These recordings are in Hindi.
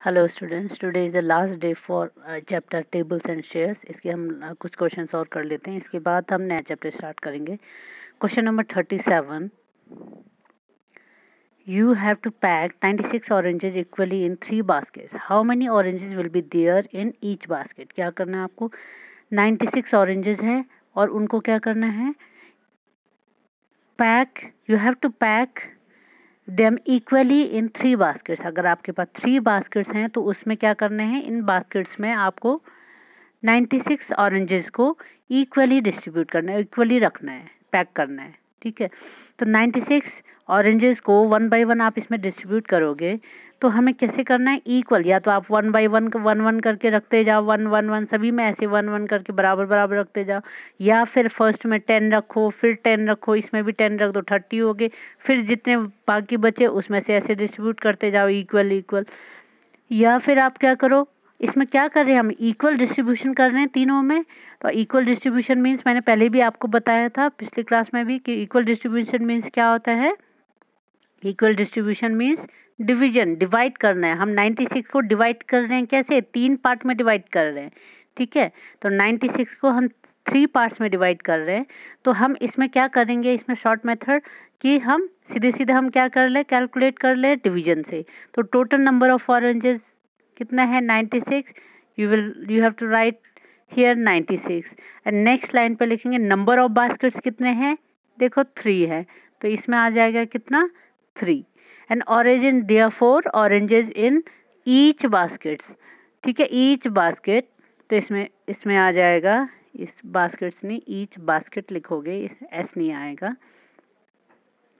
Hello students, today is the last day for chapter tables and shares. इसके हम कुछ क्वेश्चंस और कर लेते हैं, इसके बाद हम नया चैप्टर स्टार्ट करेंगे। Question number 37, you have to pack 96 oranges equally in 3 baskets, how many oranges will be there in each basket. क्या करना है आपको, 96 ऑरेंजेस हैं और उनको क्या करना है, pack, you have to pack them equally in 3 baskets. अगर आपके पास 3 बास्केट्स हैं तो उसमें क्या करने हैं, इन बास्केट्स में आपको 96 ऑरेंजेस को इक्वली डिस्ट्रीब्यूट करना है, इक्वली रखना है, पैक करना है। ठीक है, तो 96 ऑरेंजेस को 1 बाय 1 आप इसमें डिस्ट्रीब्यूट करोगे तो हमें कैसे करना है, इक्वल। या तो आप 1 बाय 1 1 करके रखते जाओ, 1 1 1 सभी में ऐसे 1 1 करके बराबर बराबर रखते जाओ, या फिर फर्स्ट में 10 रखो, फिर 10 रखो, इसमें भी 10 रख दो, 30 हो गए, फिर जितने बाकी बचे उसमें से ऐसे डिस्ट्रीब्यूट करते जाओ इक्वल इक्वल। या फिर आप क्या करो, इसमें क्या कर रहे हैं, हम इक्वल डिस्ट्रीब्यूशन कर रहे हैं तीनों में। तो इक्वल डिस्ट्रीब्यूशन मीन्स, मैंने पहले भी आपको बताया था पिछली क्लास में भी, कि इक्वल डिस्ट्रीब्यूशन मीन्स क्या होता है। Equal distribution means division, divide करना है। हम 96 को डिवाइड कर रहे हैं, कैसे, 3 पार्ट में डिवाइड कर रहे हैं। ठीक है, तो 96 को हम 3 पार्ट्स में डिवाइड कर रहे हैं। तो हम इसमें क्या करेंगे, इसमें शॉर्ट मेथड कि हम सीधे सीधे हम क्या कर ले, कैलकुलेट कर ले डिवीजन से। तो टोटल नंबर ऑफ ऑरेंजेस कितना है, 96। You have to write here 96। And next line पे लिखेंगे नंबर ऑफ बास्केट्स कितने हैं, देखो 3 है, तो इसमें आ जाएगा कितना, 3। And orange therefore oranges in each baskets. ठीक है, ईच बास्केट, तो इसमें आ जाएगा, इस बास्केट्स नहीं, ईच बास्केट लिखोगे, इस एस नहीं आएगा।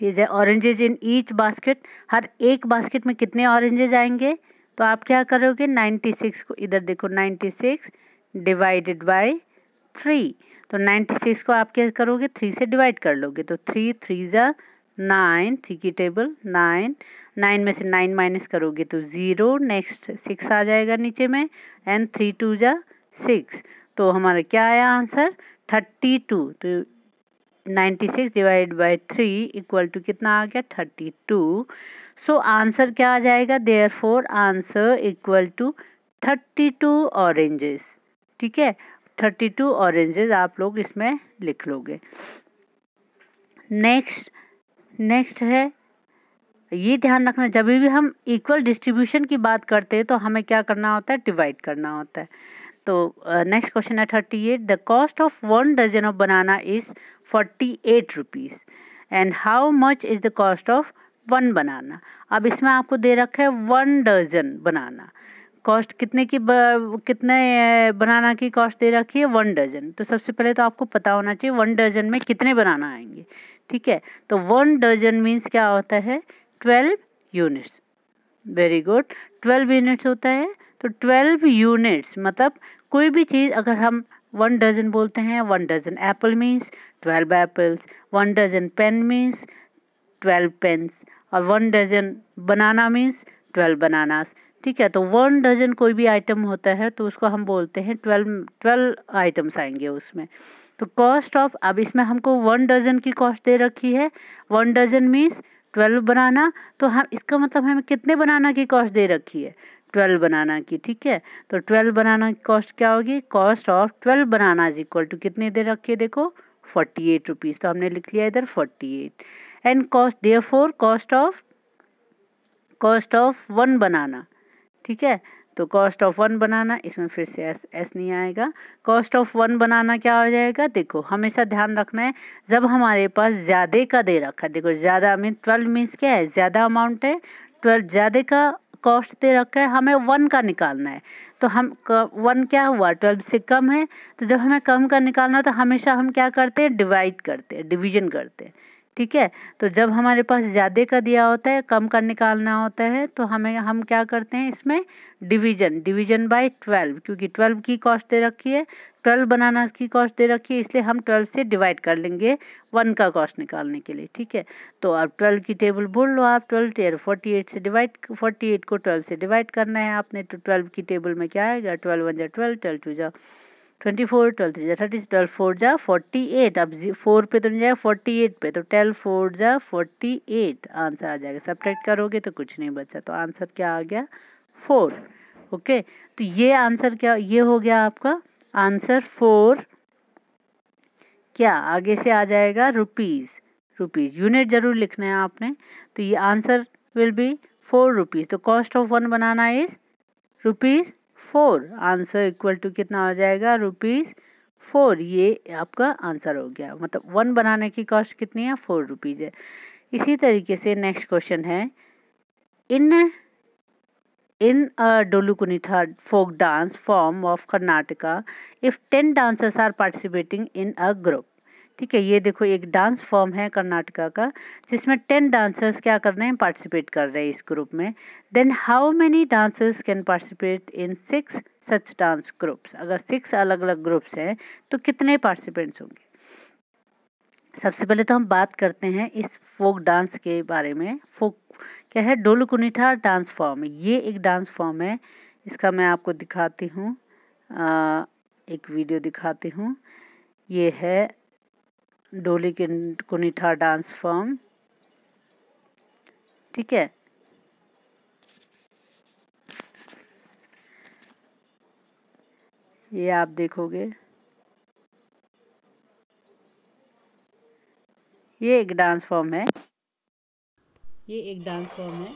ये जो ऑरेंजेस इन ईच बास्केट, हर एक बास्केट में कितने ऑरेंजेस आएंगे, तो आप क्या करोगे, 96 को, इधर देखो 96 डिवाइडेड बाय 3। तो 96 को आप क्या करोगे, 3 से डिवाइड कर लोगे, तो 3 3 जा 9, 3 की टेबल 9, 9 में से 9 माइनस करोगे तो 0, नेक्स्ट 6 आ जाएगा नीचे में, एंड 3 2 जा 6। तो हमारा क्या आया आंसर, 32। तो 96 डिवाइड बाय 3 इक्वल टू कितना आ गया, 32। सो आंसर क्या आ जाएगा, therefore answer equal to 32 oranges. ठीक है, 32 ऑरेंजेस आप लोग इसमें लिख लोगे। नेक्स्ट है, ये ध्यान रखना, जब भी हम इक्वल डिस्ट्रीब्यूशन की बात करते हैं तो हमें क्या करना होता है, डिवाइड करना होता है। तो नेक्स्ट क्वेश्चन है 38, the cost of 1 dozen of banana is 48 rupees and how much is the cost of 1 banana. अब इसमें आपको दे रखा है 1 डजन बनाना, कॉस्ट कितने की, कितने बनाना की कॉस्ट दे रखी है, 1 डजन। तो सबसे पहले तो आपको पता होना चाहिए 1 डजन में कितने बनाना आएंगे। ठीक है, तो 1 डजन मीन्स क्या होता है, 12 यूनिट्स। वेरी गुड, 12 यूनिट्स होता है। तो 12 यूनिट्स मतलब कोई भी चीज़ अगर हम 1 डजन बोलते हैं, 1 dozen apple means 12 apples, 1 dozen pen means 12 pens, और 1 डजन बनाना मीन्स 12 बनानास। ठीक है, तो 1 डजन कोई भी आइटम होता है तो उसको हम बोलते हैं 12 आइटम्स आएंगे उसमें। तो कॉस्ट ऑफ, अब इसमें हमको 1 डजन की कॉस्ट दे रखी है, 1 डजन मीन्स 12 बनाना, तो हम इसका मतलब हमें कितने बनाना की कॉस्ट दे रखी है, 12 बनाना की। ठीक है, तो 12 बनाना की कॉस्ट क्या होगी, cost of 12 banana is equal to कितने दे रखी है, देखो 48 रुपीज़, तो हमने लिख लिया इधर 48। And cost therefore cost of 1 बनाना। ठीक है, तो कॉस्ट ऑफ 1 बनाना, इसमें फिर से एस नहीं आएगा, कॉस्ट ऑफ 1 बनाना क्या हो जाएगा, देखो हमेशा ध्यान रखना है, जब हमारे पास ज़्यादा का दे रखा है, देखो ज़्यादा मीन 12 मीन्स क्या है, ज़्यादा अमाउंट है, 12 ज़्यादा का कॉस्ट दे रखा है, हमें 1 का निकालना है। तो हम 1 क्या हुआ, 12 से कम है, तो जब हमें कम का निकालना है तो हमेशा हम क्या करते हैं, डिवाइड करते हैं, डिवीजन करते हैं। ठीक है, तो जब हमारे पास ज़्यादा का दिया होता है, कम का निकालना होता है, तो हम क्या करते हैं इसमें, डिवीजन बाय 12, क्योंकि 12 की कॉस्ट दे रखी है, 12 बनाना की कॉस्ट दे रखी है, इसलिए हम 12 से डिवाइड कर लेंगे 1 का कॉस्ट निकालने के लिए। ठीक है, तो अब 12 की टेबल बोल लो आप, 12 48 से डिवाइड, 48 को 12 से डिवाइड करना है आपने, तो 12 की टेबल में क्या आएगा, 12 1 जा 12, 12 2 जा 24, 12 3 जा 30, 12 4 जा 48। अब 4 पे तो नहीं जाएगा, 48 पे, तो 12 4 जा 48 आंसर आ जाएगा। सब्ट्रैक्ट करोगे तो कुछ नहीं बचा, तो आंसर क्या आ गया, 4। ओके, तो ये आंसर क्या, ये हो गया आपका आंसर 4, क्या आगे से आ जाएगा रुपीज़, रुपीज़ यूनिट जरूर लिखना है आपने। तो ये आंसर विल बी 4 रुपीज़। तो cost of 1 banana is ₹4। Answer equal to कितना आ जाएगा, ₹4। ये आपका आंसर हो गया, मतलब 1 बनाने की कॉस्ट कितनी है, 4 रुपीज़ है। इसी तरीके से नेक्स्ट क्वेश्चन है, in a Dolu Kunitha folk dance form of Karnataka, if 10 dancers are participating in a group। ठीक है, ये देखो एक डांस फॉर्म है कर्नाटका का जिसमें 10 डांसर्स क्या कर रहे हैं, पार्टिसिपेट कर रहे हैं इस ग्रुप में। Then how many dancers can participate in 6 such dance groups. अगर 6 अलग अलग ग्रुप्स हैं तो कितने पार्टिसिपेंट्स होंगे। सबसे पहले तो हम बात करते हैं इस फोक डांस के बारे में। फोक क्या है, डोलू कुनिठा डांस फॉर्म, ये एक डांस फॉर्म है। इसका मैं आपको दिखाती हूँ, एक वीडियो दिखाती हूँ। ये है डोली कुनिठा डांस फॉर्म, ठीक है। ये आप देखोगे, ये एक डांस फॉर्म है, ये एक डांस फॉर्म है।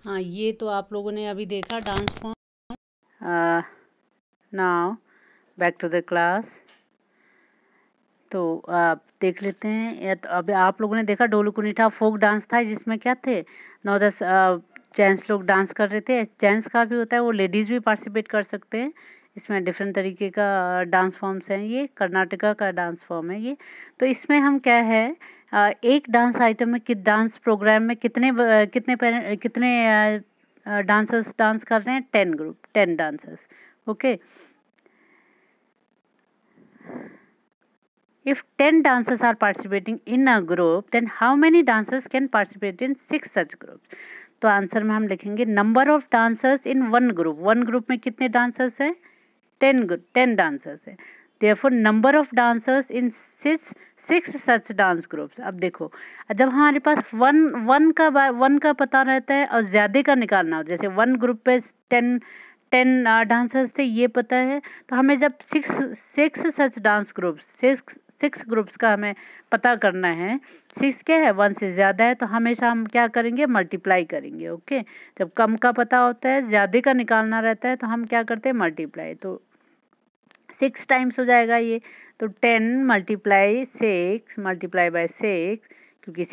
हाँ, ये तो आप लोगों ने अभी देखा dance form. Now back to the class. तो आप देख लेते हैं, तो अभी आप लोगों ने देखा डोलू कुनिठा फोक डांस था जिसमें क्या थे, 9-10 जेंट्स लोग डांस कर रहे थे। जेंट्स का भी होता है, वो लेडीज़ भी पार्टिसिपेट कर सकते हैं। इसमें डिफरेंट तरीके का डांस फॉर्म्स हैं। ये कर्नाटका का डांस फॉर्म है ये। तो इसमें हम क्या है, एक डांस आइटम में डांस प्रोग्राम में कितने डांसर्स डांस कर रहे हैं, 10 group, 10 dancers, okay. If 10 dancers are participating in a group, then how many dancers can participate in 6 such groups? तो आंसर में हम लिखेंगे number of dancers in one group. One group में कितने डांसर्स हैं, 10 डांसर्स हैं। Therefore number of dancers in 6 such dance groups. अब देखो, जब हमारे पास वन का पता रहता है और ज़्यादा का निकालना हो, जैसे वन ग्रुप पे 10 डांसर्स थे ये पता है, तो हमें जब 6 सच डांस ग्रुप्स, 6 ग्रुप्स का हमें पता करना है, 6 क्या है, 1 से ज़्यादा है, तो हमेशा हम क्या करेंगे, मल्टीप्लाई करेंगे, ओके। जब कम का पता होता है, ज़्यादा का निकालना रहता है, तो हम क्या करते हैं, मल्टीप्लाई। तो 6 टाइम्स हो जाएगा ये, तो 10 मल्टीप्लाई 6 मल्टीप्लाई बाय 6, क्योंकि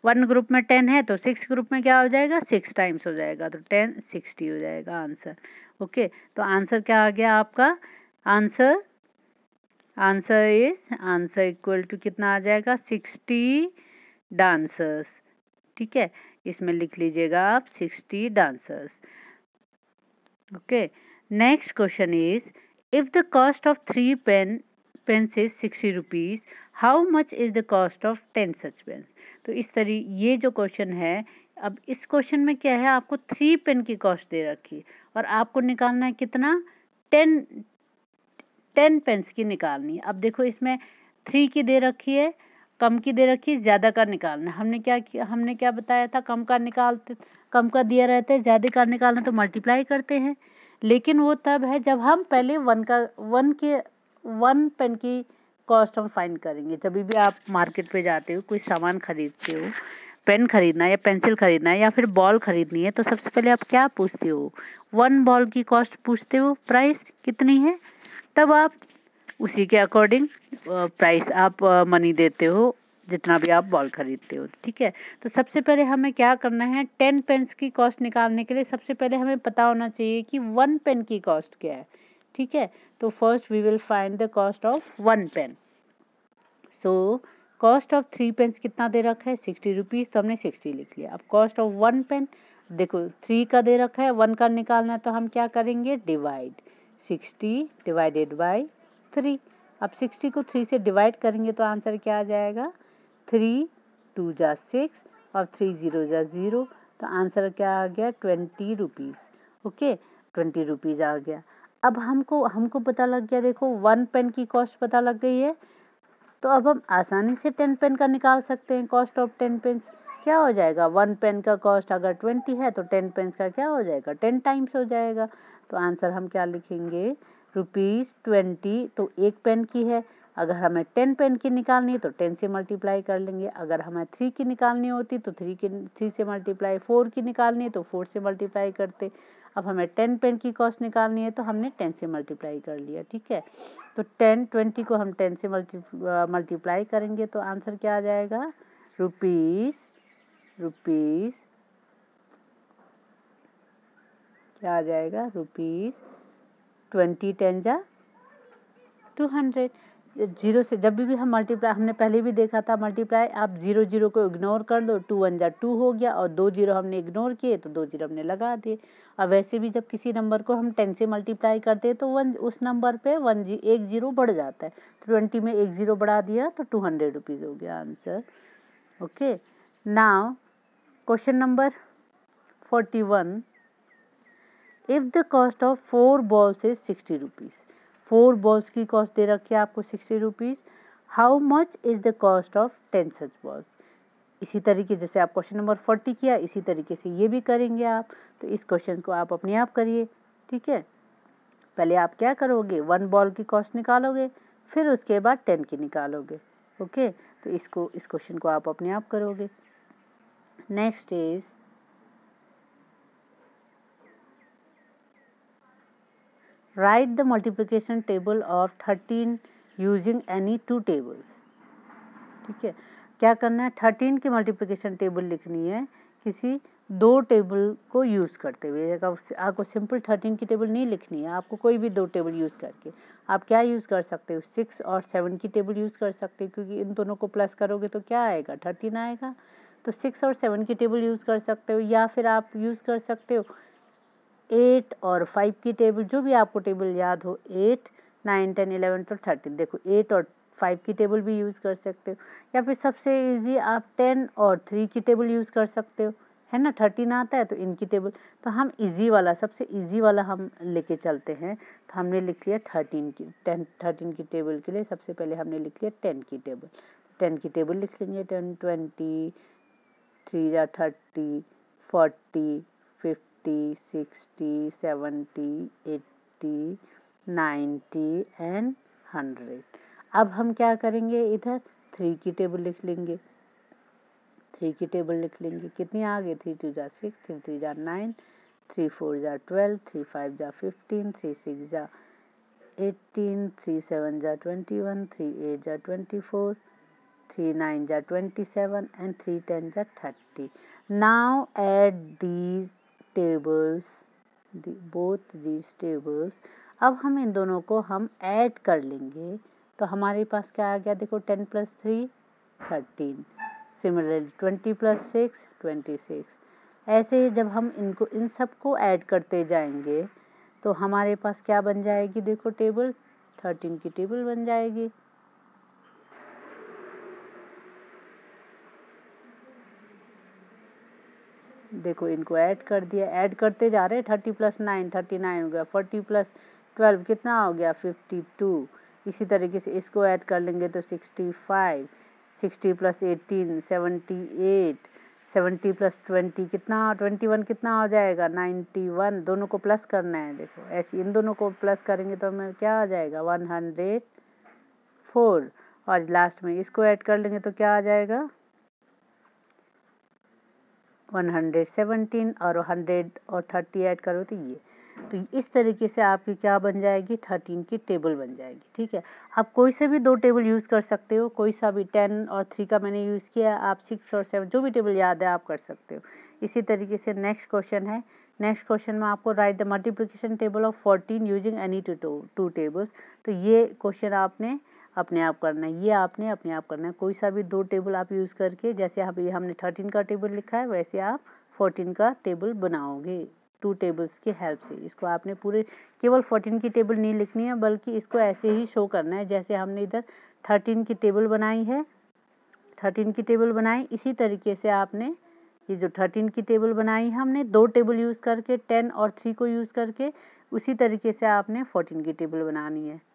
1 ग्रुप में 10 है तो 6 ग्रुप में क्या हो जाएगा, 6 टाइम्स हो जाएगा, तो 10 60 हो जाएगा आंसर, ओके। तो आंसर क्या आ गया आपका, आंसर इक्वल टू कितना आ जाएगा, 60 डांसर्स, ठीक है। इसमें लिख लीजिएगा आप 60 dancers. Okay. Next question is, if the cost of 3 pens is 60 rupees, how much is the cost of 10 such pens? तो इस ये जो क्वेश्चन है, अब इस क्वेश्चन में क्या है, आपको 3 पेन की कॉस्ट दे रखी है और आपको निकालना है कितना, 10 पेन्स की निकालनी है। अब देखो इसमें 3 की दे रखी है, कम की दे रखी है, ज़्यादा का निकालना है। हमने क्या किया, हमने क्या बताया था, कम का दिया रहता है, ज़्यादा का निकालना तो मल्टीप्लाई करते हैं। लेकिन वो तब है जब हम पहले 1 पेन की कॉस्ट हम फाइंड करेंगे। जब भी आप मार्केट पे जाते हो, कोई सामान खरीदते हो, पेन खरीदना है या पेंसिल खरीदना है या फिर बॉल खरीदनी है, तो सबसे पहले आप क्या पूछते हो, 1 बॉल की कॉस्ट पूछते हो, प्राइस कितनी है, तब आप उसी के अकॉर्डिंग प्राइस आप मनी देते हो जितना भी आप बॉल खरीदते हो। ठीक है, तो सबसे पहले हमें क्या करना है, 10 पेन्स की कॉस्ट निकालने के लिए सबसे पहले हमें पता होना चाहिए कि 1 पेन की कॉस्ट क्या है। ठीक है, तो first we will find the cost of 1 pen. So cost of 3 pens कितना दे रखा है, 60 रुपीज़, तो हमने 60 लिख लिया। अब कॉस्ट ऑफ 1 पेन, देखो 3 का दे रखा है, 1 का निकालना है, तो हम क्या करेंगे, डिवाइड, 60 डिवाइडेड बाई 3। अब 60 को 3 से डिवाइड करेंगे तो आंसर क्या आ जाएगा, 3 2 जा 6 और 3 0 जा 0, तो आंसर क्या आ गया, 20 रुपीज़। ओके, 20 रुपीज़ आ गया। अब हमको पता लग गया, देखो 1 पेन की कॉस्ट पता लग गई है, तो अब हम आसानी से 10 पेन का निकाल सकते हैं। कॉस्ट ऑफ 10 पेन्स क्या हो जाएगा, 1 पेन का कॉस्ट अगर 20 है तो 10 पेन्स का क्या हो जाएगा, 10 टाइम्स हो जाएगा। तो आंसर हम क्या लिखेंगे, ₹20। तो 1 पेन की है, अगर हमें 10 पेन की निकालनी है तो 10 से मल्टीप्लाई कर लेंगे। अगर हमें 3 की निकालनी होती तो 3 से मल्टीप्लाई, 4 की निकालनी है तो 4 से मल्टीप्लाई करते। अब हमें 10 पेन की कॉस्ट निकालनी है तो हमने 10 से मल्टीप्लाई कर लिया। ठीक है, तो 20 को हम 10 से मल्टीप्लाई करेंगे तो आंसर क्या आ जाएगा, रुपीज़ क्या आ जाएगा, ₹20 10 जा 200। जीरो से जब भी हम मल्टीप्लाई, हमने पहले भी देखा था मल्टीप्लाई, आप 0 0 को इग्नोर कर दो, 2 1 जा 2 हो गया, और 2 0 हमने इग्नोर किए तो 2 0 हमने लगा दिए। और वैसे भी जब किसी नंबर को हम 10 से मल्टीप्लाई करते हैं तो उस नंबर पे 1 0 बढ़ जाता है, तो 20 में 1 0 बढ़ा दिया तो 200 रुपीज़ हो गया answer. Okay, now question number 41, if the cost of 4 balls is 60 rupees, 4 balls की कॉस्ट दे रखी है आपको 60 rupees, how much is the cost of 10 such balls. इसी तरीके जैसे आप क्वेश्चन नंबर 40 किया, इसी तरीके से ये भी करेंगे आप। तो इस क्वेश्चन को आप अपने आप करिए। ठीक है, पहले आप क्या करोगे, 1 बॉल की कॉस्ट निकालोगे, फिर उसके बाद 10 की निकालोगे। ओके, तो इस क्वेश्चन को आप अपने आप करोगे। Next is right the multiplication table of 13 using any 2 tables. ठीक है, क्या करना है, 13 की मल्टीप्लिकेशन टेबल लिखनी है किसी 2 टेबल को यूज़ करते हुए। आपको सिंपल 13 की टेबल नहीं लिखनी है, आपको कोई भी 2 टेबल यूज़ करके आप क्या यूज़ कर सकते हो, 6 और 7 की टेबल यूज़ कर सकते हो, क्योंकि इन दोनों को प्लस करोगे तो क्या आएगा, 13 आएगा। तो 6 और 7 की टेबल यूज़ कर सकते हो, या फिर आप यूज़ कर सकते हो 8 और 5 की टेबल, जो भी आपको टेबल याद हो, 8 9 10 11 तो 13। देखो 8 और 5 की टेबल भी यूज़ कर सकते हो, या फिर सबसे इजी आप 10 और 3 की टेबल यूज़ कर सकते हो, है ना, 13 आता है तो इनकी टेबल। तो हम इजी वाला, सबसे इजी वाला हम लेके चलते हैं। तो हमने लिख लिया 13 की टेबल के लिए सबसे पहले हमने लिख लिया 10 की टेबल। 10 की टेबल लिख लेंगे, 10 20 3 या 30 40 50 60 70 80 90 एंड 100। अब हम क्या करेंगे, इधर 3 की टेबल लिख लेंगे, 3 की टेबल लिख लेंगे, कितनी आ गई, 3 2 जा 6 3 3 जा 9 3 4 जा 12 3 5 जा 15 3 6 जा 18 3 7 जा 21 3 8 जा 24 3 9 जा 27 and 3 10 जा 30। Now add these tables, both these tables। अब हम इन दोनों को हम ऐड कर लेंगे, तो हमारे पास क्या आ गया, देखो 10 + 3 13, सिमिलरली 20 + 6 26। ऐसे ही जब हम इन सबको ऐड करते जाएंगे तो हमारे पास क्या बन जाएगी, देखो टेबल 13 की टेबल बन जाएगी। देखो इनको ऐड कर दिया, ऐड करते जा रहे हैं, 30 + 9 39 हो गया, 40 + 12 कितना हो गया 52। इसी तरीके से इसको ऐड कर लेंगे तो 65, 60 + 18 78, 70 + 20 कितना, 21 कितना हो जाएगा 91। दोनों को प्लस करना है, देखो ऐसे इन दोनों को प्लस करेंगे तो हमें क्या आ जाएगा 104, और लास्ट में इसको ऐड कर लेंगे तो क्या आ जाएगा 117, और 100 और 30 ऐड करो तो ये। तो इस तरीके से आपकी क्या बन जाएगी 13 की टेबल बन जाएगी। ठीक है, आप कोई से भी 2 टेबल यूज़ कर सकते हो, कोई सा भी 10 और 3 का मैंने यूज़ किया, आप 6 और 7 जो भी टेबल याद है आप कर सकते हो। इसी तरीके से नेक्स्ट क्वेश्चन है, नेक्स्ट क्वेश्चन में आपको right the multiplication table of 14 using any two tables. तो ये क्वेश्चन आपने अपने आप करना है, ये आपने अपने आप करना है। कोई सा भी 2 टेबल आप यूज़ करके, जैसे अभी हमने 13 का टेबल लिखा है वैसे आप 14 का टेबल बनाओगे 2 टेबल्स की हेल्प से। इसको आपने पूरे केवल 14 की टेबल नहीं लिखनी है, बल्कि इसको ऐसे ही शो करना है जैसे हमने इधर 13 की टेबल बनाई है, 13 की टेबल बनाई, इसी तरीके से आपने ये जो 13 की टेबल बनाई है हमने 2 टेबल यूज़ करके, 10 और 3 को यूज़ करके, उसी तरीके से आपने 14 की टेबल बनानी है।